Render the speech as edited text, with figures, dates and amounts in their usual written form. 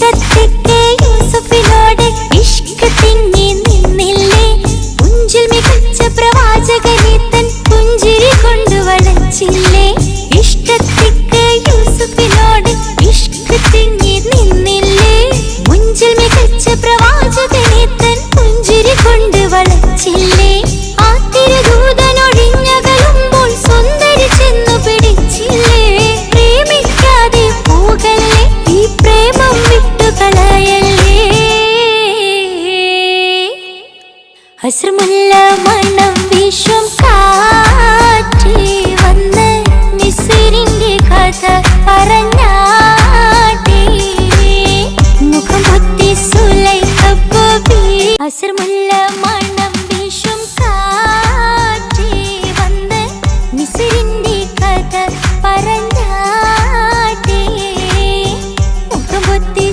ഇഷ്ടത്തിക്ക് യൂസഫിനോട് ഇഷ്ക് തിങ്ങി നിന്നില്ലേ മുഞ്ചിൽ മികച്ച പ്രവാചകനെ തൻ പുഞ്ചിരി കൊണ്ട് വളച്ചില്ലേ ഇഷ്ടത്തിക്ക് യൂസഫിനോട് ഇഷ്ക് തിങ്ങി നിന്നില്ലേ മുഞ്ചിൽ മികച്ച പ്രവാചകനെ തൻ പുഞ്ചിരി കൊണ്ട് വളച്ചില്ലേ ആ തിരുദൂതനൊഴിഞ്ഞകലുമ്പോൾ സുന്ദരി ചെന്നു പിടിച്ചില്ലേ പ്രേമിക്കാതെ പോകല്ലേ ഈ പ്രേമം വിട്ടുകളയല്ലേ അസ്രമുല്ല മണം വീശും കാറ്റേ വന്ന് മിസ്രിന്റെ കഥ പറഞ്ഞാട്ടേ മുഖം പൊത്തി സുലൈഖ ബീവി അസ്രമുല്ല മണം വീശും കാറ്റേ വന്ന് മിസ്രിന്റെ കഥ പറഞ്ഞാട്ടേ മുഖം പൊത്തി